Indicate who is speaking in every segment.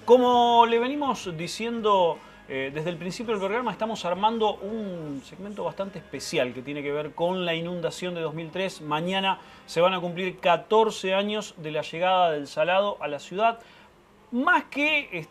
Speaker 1: Como le venimos diciendo desde el principio del programa, estamos armando un segmento bastante especial que tiene que ver con la inundación de 2003. Mañana se van a cumplir 14 años de la llegada del Salado a la ciudad. Más que,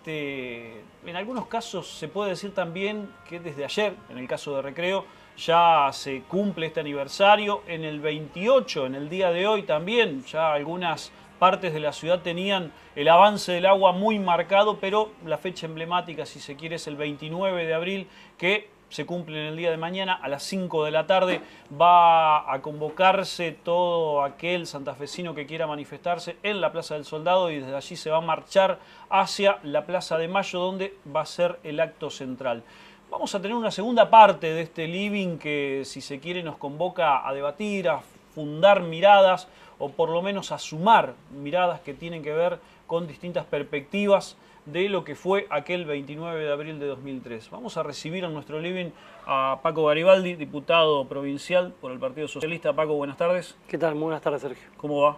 Speaker 1: en algunos casos se puede decir también que desde ayer, en el caso de Recreo, ya se cumple este aniversario. En el 28, en el día de hoy también, ya algunas partes de la ciudad tenían el avance del agua muy marcado, pero la fecha emblemática, si se quiere, es el 29 de abril, que se cumple en el día de mañana a las 5 de la tarde. Va a convocarse todo aquel santafesino que quiera manifestarse en la Plaza del Soldado y desde allí se va a marchar hacia la Plaza de Mayo, donde va a ser el acto central. Vamos a tener una segunda parte de este living que, si se quiere, nos convoca a debatir, a fundar miradas o por lo menos a sumar miradas que tienen que ver con distintas perspectivas de lo que fue aquel 29 de abril de 2003. Vamos a recibir en nuestro living a Paco Garibaldi, diputado provincial por el Partido Socialista. Paco, buenas tardes.
Speaker 2: ¿Qué tal? Muy buenas tardes, Sergio.
Speaker 1: ¿Cómo va?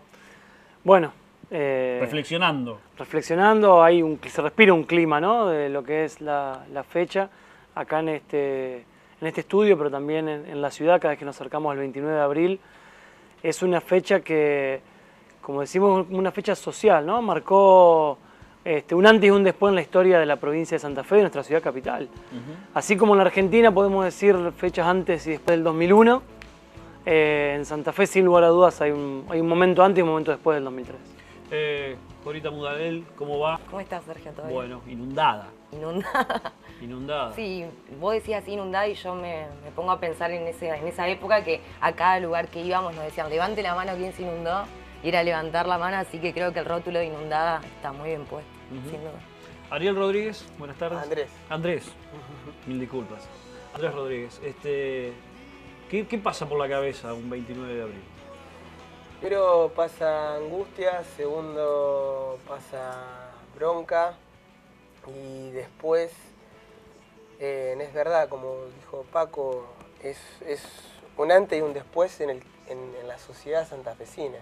Speaker 2: Bueno.
Speaker 1: Reflexionando.
Speaker 2: Se respira un clima, ¿no?, de lo que es la fecha acá en este estudio, pero también en la ciudad, cada vez que nos acercamos al 29 de abril. Es una fecha que, como decimos, una fecha social, ¿no? Marcó un antes y un después en la historia de la provincia de Santa Fe, de nuestra ciudad capital. Así como en la Argentina podemos decir fechas antes y después del 2001, en Santa Fe, sin lugar a dudas, hay un momento antes y un momento después del 2003.
Speaker 1: Corita Mudalel, ¿cómo va?
Speaker 3: ¿Cómo estás, Sergio? ¿Todo bien?
Speaker 1: Bueno, inundada.
Speaker 3: Inundada.
Speaker 1: Inundada.
Speaker 3: Sí, vos decías inundada y yo me pongo a pensar en esa época que a cada lugar que íbamos nos decían levante la mano quien se inundó, y era levantar la mano, así que creo que el rótulo de inundada está muy bien puesto, sin duda.
Speaker 1: Ariel Rodríguez, buenas tardes.
Speaker 4: Andrés.
Speaker 1: Andrés, mil disculpas. Andrés Rodríguez, ¿qué pasa por la cabeza un 29 de abril?
Speaker 4: Primero pasa angustia, segundo pasa bronca y después, es verdad, como dijo Paco, es un antes y un después en la sociedad santafesina.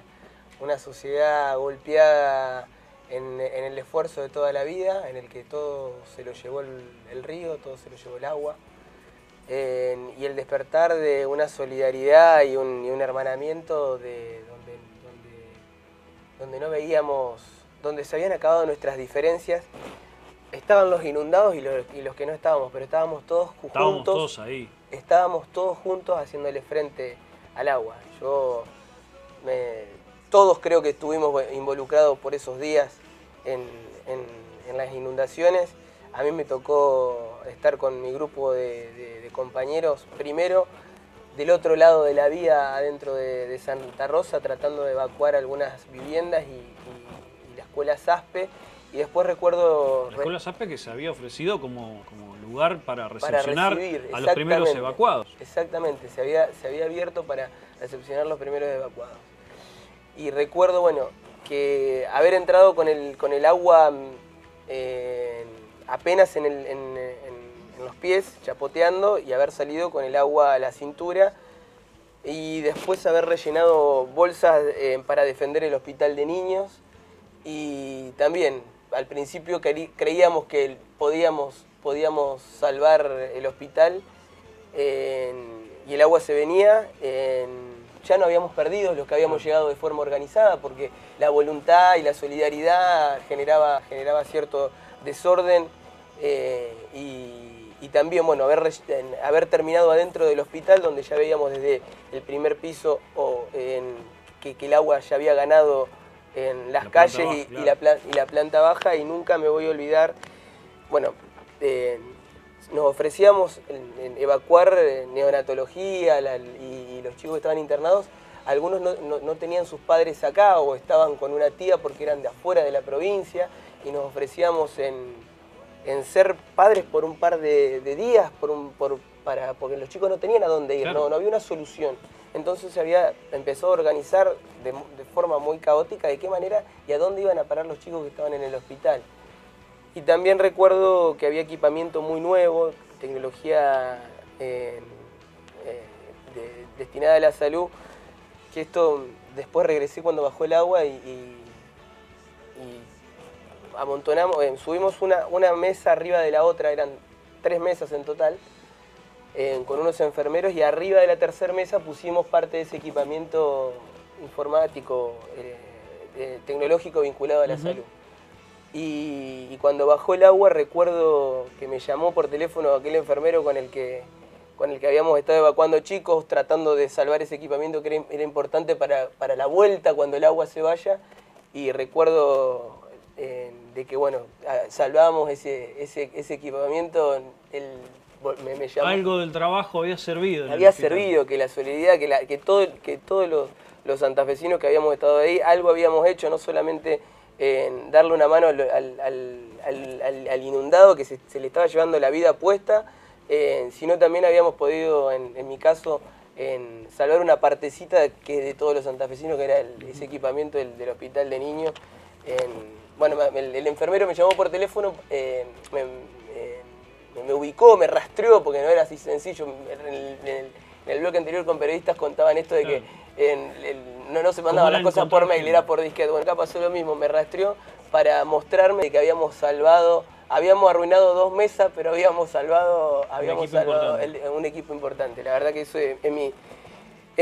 Speaker 4: Una sociedad golpeada en el esfuerzo de toda la vida, en el que todo se lo llevó el río, todo se lo llevó el agua. Y el despertar de una solidaridad y un hermanamiento donde no veíamos, donde se habían acabado nuestras diferencias. Estaban los inundados y los que no estábamos, pero estábamos todos juntos.
Speaker 1: Estábamos todos ahí.
Speaker 4: Estábamos todos juntos haciéndole frente al agua. Todos creo que estuvimos involucrados por esos días en las inundaciones. A mí me tocó estar con mi grupo de compañeros, primero del otro lado de la vía, adentro de Santa Rosa, tratando de evacuar algunas viviendas y la escuela Saspe. Y después recuerdo...
Speaker 1: La escuela Saspe que se había ofrecido como lugar para recepcionar a los primeros evacuados.
Speaker 4: Exactamente, se había abierto para recepcionar los primeros evacuados. Y recuerdo, bueno, que haber entrado con el agua apenas en los pies, chapoteando, y haber salido con el agua a la cintura, y después haber rellenado bolsas para defender el hospital de niños. Y también al principio creíamos que podíamos salvar el hospital, y el agua se venía. Ya no habíamos perdido los que habíamos llegado de forma organizada, porque la voluntad y la solidaridad generaba cierto desorden, y también, bueno, haber terminado adentro del hospital, donde ya veíamos desde el primer piso que el agua ya había ganado en las calles y la planta baja. Y nunca me voy a olvidar, bueno, nos ofrecíamos evacuar neonatología y los chicos que estaban internados. Algunos no tenían sus padres acá o estaban con una tía porque eran de afuera de la provincia, y nos ofrecíamos en ser padres por un par de días, porque los chicos no tenían a dónde ir. Claro. No había una solución. Entonces se empezó a organizar de forma muy caótica de qué manera y a dónde iban a parar los chicos que estaban en el hospital. Y también recuerdo que había equipamiento muy nuevo, tecnología destinada a la salud, que esto después regresé cuando bajó el agua y amontonamos, subimos una mesa arriba de la otra, eran 3 mesas en total, con unos enfermeros, y arriba de la tercera mesa pusimos parte de ese equipamiento informático, tecnológico vinculado a la salud. Y cuando bajó el agua recuerdo que me llamó por teléfono aquel enfermero con el que habíamos estado evacuando chicos, tratando de salvar ese equipamiento que era importante para la vuelta cuando el agua se vaya, y recuerdo de que bueno, salvábamos ese equipamiento, me llamó.
Speaker 1: Algo del trabajo había servido.
Speaker 4: Había servido, que la solidaridad, que todos los santafesinos que habíamos estado ahí, algo habíamos hecho, no solamente en darle una mano al inundado que se le estaba llevando la vida puesta, sino también habíamos podido, en mi caso, salvar una partecita que de todos los santafesinos, que era ese equipamiento del hospital de niños. Bueno, el enfermero me llamó por teléfono, me ubicó, me rastreó, porque no era así sencillo. En el bloque anterior con periodistas contaban esto de que no se mandaban las cosas por mail, era por disquete. Bueno, acá pasó lo mismo, me rastreó para mostrarme que habíamos salvado, habíamos arruinado 2 mesas, pero habíamos salvado un equipo importante. La verdad que eso es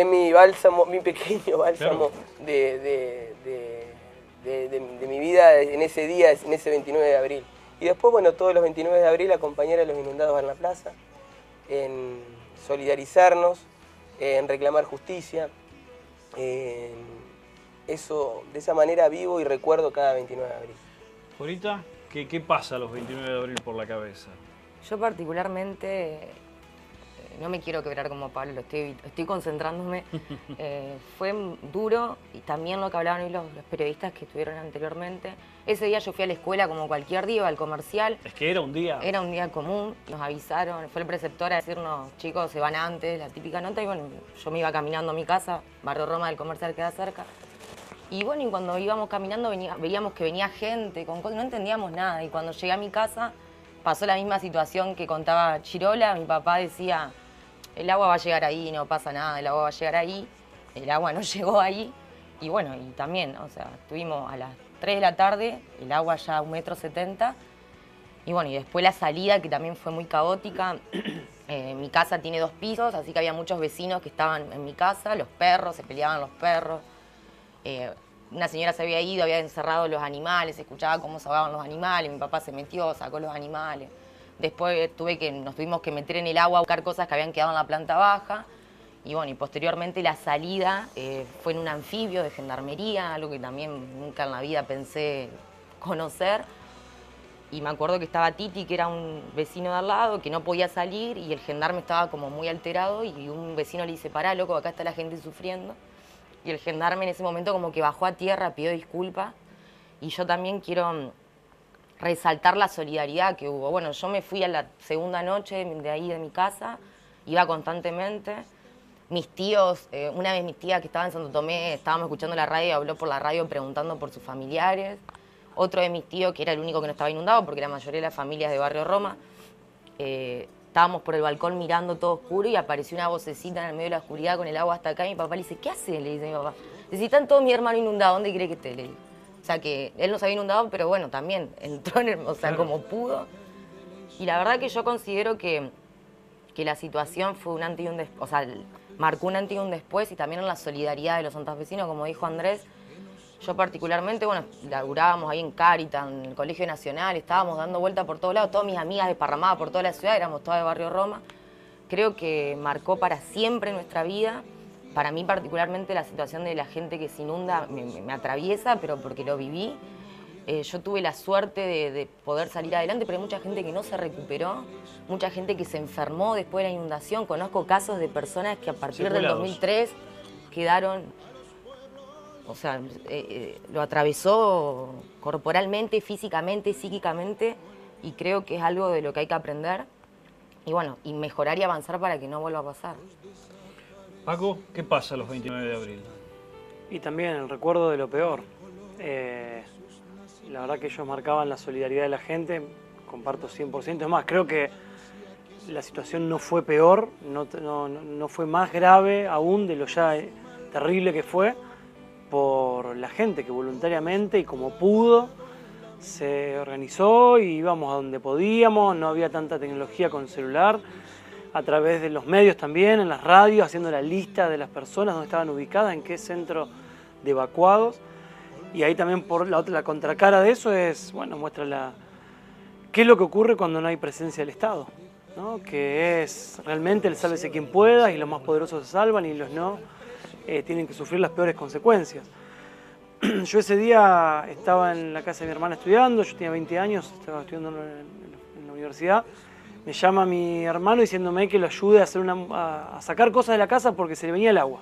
Speaker 4: mi bálsamo, mi pequeño bálsamo, claro, de mi vida en ese día, en ese 29 de abril. Y después, bueno, todos los 29 de abril acompañar a los inundados en la plaza, en solidarizarnos, en reclamar justicia. Eso, de esa manera vivo y recuerdo cada 29 de abril.
Speaker 1: Jorita, ¿qué pasa los 29 de abril por la cabeza?
Speaker 3: Yo particularmente no me quiero quebrar como Pablo, estoy concentrándome. Fue duro, y también lo que hablaban hoy los periodistas que estuvieron anteriormente. Ese día yo fui a la escuela como cualquier día, al comercial.
Speaker 1: Es que era un día.
Speaker 3: Era un día común, nos avisaron, fue el preceptor a decirnos, chicos, se van antes, la típica nota, y bueno, yo me iba caminando a mi casa, Barrio Roma, del comercial queda cerca. Y bueno, y cuando íbamos caminando veíamos que venía gente, no entendíamos nada, y cuando llegué a mi casa pasó la misma situación que contaba Chirola. Mi papá decía, el agua va a llegar ahí, no pasa nada, el agua va a llegar ahí. El agua no llegó ahí. Y bueno, y también, o sea, estuvimos a las 3 de la tarde, el agua ya a 1,70 m. Y bueno, y después la salida, que también fue muy caótica. Mi casa tiene 2 pisos, así que había muchos vecinos que estaban en mi casa, los perros, se peleaban los perros. Una señora se había ido, había encerrado los animales, escuchaba cómo se ahogaban los animales, mi papá se metió, sacó los animales. Después nos tuvimos que meter en el agua a buscar cosas que habían quedado en la planta baja. Y bueno, y posteriormente la salida fue en un anfibio de gendarmería, algo que también nunca en la vida pensé conocer. Y me acuerdo que estaba Titi, que era un vecino de al lado, que no podía salir, y el gendarme estaba como muy alterado, y un vecino le dice, pará, loco, acá está la gente sufriendo. Y el gendarme en ese momento como que bajó a tierra, pidió disculpas. Y yo también quiero resaltar la solidaridad que hubo. Bueno, yo me fui a la segunda noche de ahí de mi casa, iba constantemente. Mis tíos, una vez mis tías que estaba en Santo Tomé, estábamos escuchando la radio, habló por la radio preguntando por sus familiares. Otro de mis tíos, que era el único que no estaba inundado, porque la mayoría de las familias de Barrio Roma, estábamos por el balcón mirando todo oscuro y apareció una vocecita en el medio de la oscuridad con el agua hasta acá. Y mi papá le dice, ¿qué haces? Le dice mi papá. Le dice, están todos mis hermanos inundados, ¿dónde cree que esté? Le digo. O sea, que él no se había inundado, pero bueno, también entró o sea, como pudo. Y la verdad que yo considero que la situación fue un antes y un después, o sea, marcó un antes y un después, y también en la solidaridad de los santafesinos, como dijo Andrés. Yo particularmente, bueno, laburábamos ahí en Cáritas, en el Colegio Nacional, estábamos dando vuelta por todos lados, todas mis amigas desparramadas por toda la ciudad, éramos todas de Barrio Roma. Creo que marcó para siempre nuestra vida. Para mí particularmente la situación de la gente que se inunda me atraviesa, pero porque lo viví. Yo tuve la suerte de poder salir adelante, pero hay mucha gente que no se recuperó, mucha gente que se enfermó después de la inundación. Conozco casos de personas que a partir del 2003 quedaron, o sea, lo atravesó corporalmente, físicamente, psíquicamente, y creo que es algo de lo que hay que aprender y bueno, y mejorar y avanzar para que no vuelva a pasar.
Speaker 1: Paco, ¿qué pasa los 29 de abril?
Speaker 2: Y también el recuerdo de lo peor. La verdad que ellos marcaban la solidaridad de la gente, comparto 100%. Es más, creo que la situación no fue peor, no fue más grave aún de lo ya terrible que fue, por la gente que voluntariamente y como pudo se organizó y íbamos a donde podíamos, no había tanta tecnología con celular, a través de los medios también, en las radios, haciendo la lista de las personas donde estaban ubicadas, en qué centro de evacuados. Y ahí también por la contracara de eso es, bueno, muestra qué es lo que ocurre cuando no hay presencia del Estado, ¿no? Que es realmente el sálvese quien pueda y los más poderosos se salvan y los no tienen que sufrir las peores consecuencias. Yo ese día estaba en la casa de mi hermana estudiando, yo tenía 20 años, estaba estudiando en la universidad. Me llama mi hermano diciéndome que lo ayude a sacar cosas de la casa porque se le venía el agua.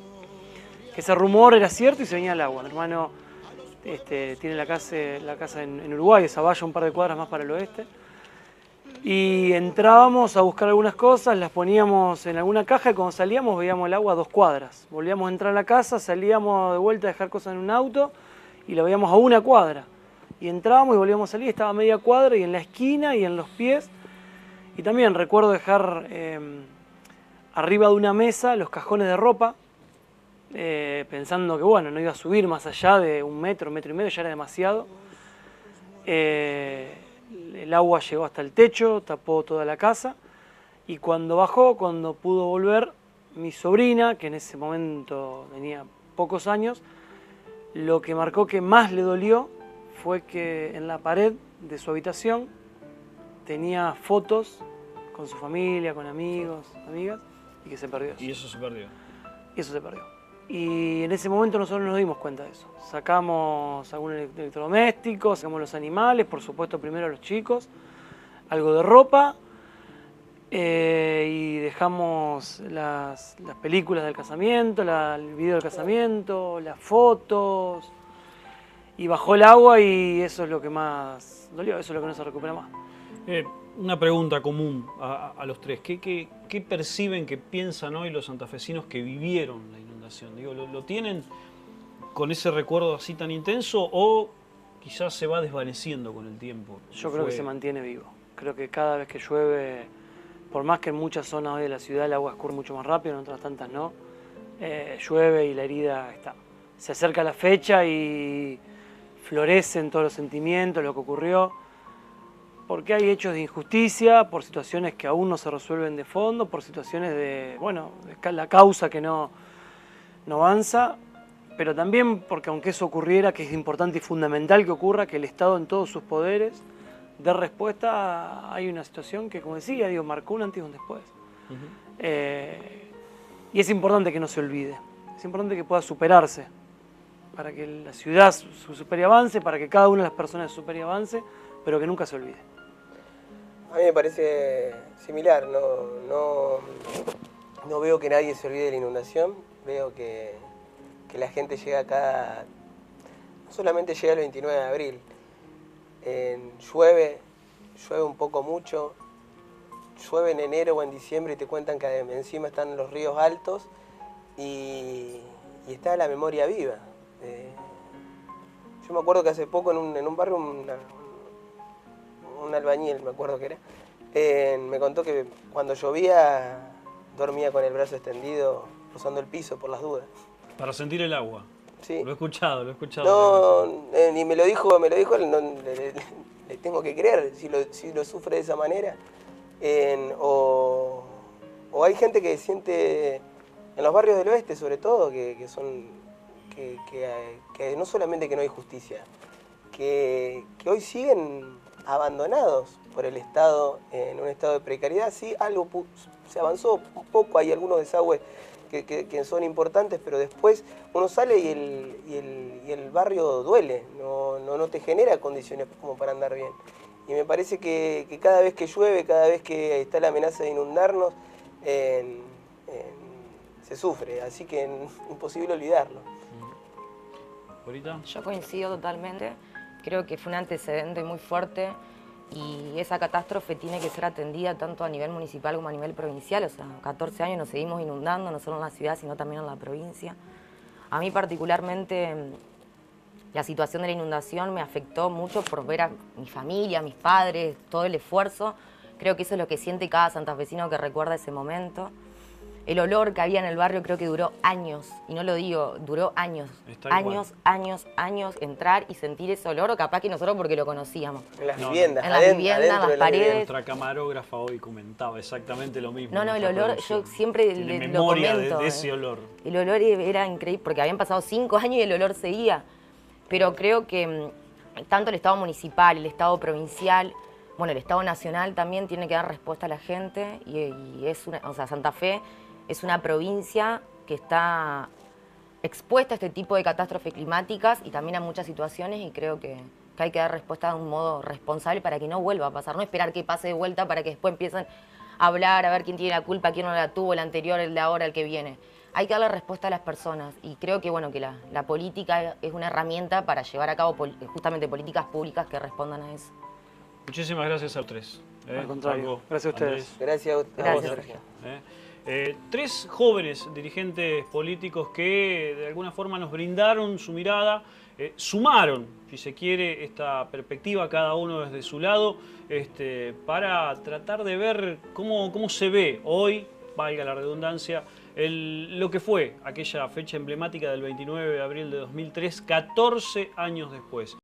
Speaker 2: Que ese rumor era cierto y se venía el agua. Mi hermano tiene la casa en Uruguay, esa valla un par de cuadras más para el oeste. Y entrábamos a buscar algunas cosas, las poníamos en alguna caja y cuando salíamos veíamos el agua a 2 cuadras. Volvíamos a entrar a la casa, salíamos de vuelta a dejar cosas en un auto y la veíamos a 1 cuadra. Y entrábamos y volvíamos a salir, estaba a media cuadra y en la esquina y en los pies. Y también recuerdo dejar arriba de una mesa los cajones de ropa, pensando que bueno, no iba a subir más allá de 1 metro, 1,5 metros, ya era demasiado. El agua llegó hasta el techo, tapó toda la casa y cuando bajó, cuando pudo volver, mi sobrina, que en ese momento tenía pocos años, lo que marcó que más le dolió fue que en la pared de su habitación tenía fotos con su familia, con amigos, amigas, y que se perdió eso.
Speaker 1: Y eso se perdió.
Speaker 2: Y eso se perdió. Y en ese momento nosotros nos dimos cuenta de eso. Sacamos algún electrodoméstico, sacamos los animales, por supuesto primero a los chicos, algo de ropa, y dejamos las películas del casamiento, el video del casamiento, las fotos, y bajó el agua y eso es lo que más dolió, eso es lo que no se recupera más.
Speaker 1: Una pregunta común a los tres. ¿Qué perciben, qué piensan hoy los santafesinos que vivieron la inundación? Digo, ¿lo tienen con ese recuerdo así tan intenso o quizás se va desvaneciendo con el tiempo?
Speaker 2: Yo creo que se mantiene vivo. Creo que cada vez que llueve, por más que en muchas zonas hoy de la ciudad el agua escurre mucho más rápido, en otras tantas no, llueve y la herida está. Se acerca la fecha y florecen todos los sentimientos, lo que ocurrió. Porque hay hechos de injusticia, por situaciones que aún no se resuelven de fondo, por situaciones de, bueno, la causa que no avanza, pero también porque aunque eso ocurriera, que es importante y fundamental que ocurra, que el Estado en todos sus poderes dé respuesta, hay una situación que, como decía, marcó un antes y un después. Y es importante que no se olvide, es importante que pueda superarse, para que la ciudad supere y avance, para que cada una de las personas supere y avance, pero que nunca se olvide.
Speaker 4: A mí me parece similar, no veo que nadie se olvide de la inundación, veo que la gente llega acá, no solamente llega el 29 de abril, llueve un poco mucho, llueve en enero o en diciembre y te cuentan que encima están los ríos altos y está la memoria viva. Yo me acuerdo que hace poco en un barrio un albañil, me acuerdo que era, me contó que cuando llovía dormía con el brazo extendido, rozando el piso por las dudas.
Speaker 1: Para sentir el agua.
Speaker 4: Sí.
Speaker 1: Lo he escuchado.
Speaker 4: No, ni me lo dijo, le tengo que creer si lo sufre de esa manera. O hay gente que siente, en los barrios del oeste sobre todo, que no solamente que no hay justicia, que hoy siguen abandonados por el Estado, en un estado de precariedad. Sí, algo se avanzó un poco, hay algunos desagües que son importantes, pero después uno sale y el barrio duele, no te genera condiciones como para andar bien. Y me parece que cada vez que llueve, cada vez que está la amenaza de inundarnos, se sufre, así que es imposible olvidarlo.
Speaker 1: ¿Ahorita?
Speaker 3: Yo coincido totalmente, creo que fue un antecedente muy fuerte y esa catástrofe tiene que ser atendida tanto a nivel municipal como a nivel provincial. O sea, 14 años nos seguimos inundando, no solo en la ciudad, sino también en la provincia. A mí particularmente la situación de la inundación me afectó mucho por ver a mi familia, a mis padres, todo el esfuerzo. Creo que eso es lo que siente cada santafesino que recuerda ese momento. el olor que había en el barrio creo que duró años, y no lo digo, duró años, años, entrar y sentir ese olor, o capaz que nosotros porque lo conocíamos.
Speaker 4: En las viviendas,
Speaker 3: en las viviendas, en las paredes.
Speaker 1: Nuestra camarógrafa hoy comentaba exactamente lo mismo.
Speaker 3: No, el olor, yo siempre lo comento.
Speaker 1: De ese olor.
Speaker 3: El olor era increíble, porque habían pasado 5 años y el olor seguía. Pero creo que tanto el Estado municipal, el Estado provincial, bueno, el Estado nacional también tiene que dar respuesta a la gente, y es una, o sea, Santa Fe es una provincia que está expuesta a este tipo de catástrofes climáticas y también a muchas situaciones, y creo que hay que dar respuesta de un modo responsable para que no vuelva a pasar, no esperar que pase de vuelta para que después empiecen a hablar, a ver quién tiene la culpa, quién no la tuvo, el anterior, el de ahora, el que viene. Hay que darle respuesta a las personas, y creo que, bueno, que la política es una herramienta para llevar a cabo justamente políticas públicas que respondan a eso.
Speaker 1: Muchísimas gracias a los tres.
Speaker 2: Al contrario,
Speaker 1: Paco,
Speaker 2: gracias a ustedes.
Speaker 1: Andrés.
Speaker 4: Gracias a vos,
Speaker 3: Gracias,
Speaker 4: Sergio.
Speaker 1: Tres jóvenes dirigentes políticos que de alguna forma nos brindaron su mirada, sumaron, si se quiere, esta perspectiva cada uno desde su lado, para tratar de ver cómo se ve hoy, valga la redundancia, lo que fue aquella fecha emblemática del 29 de abril de 2003, 14 años después.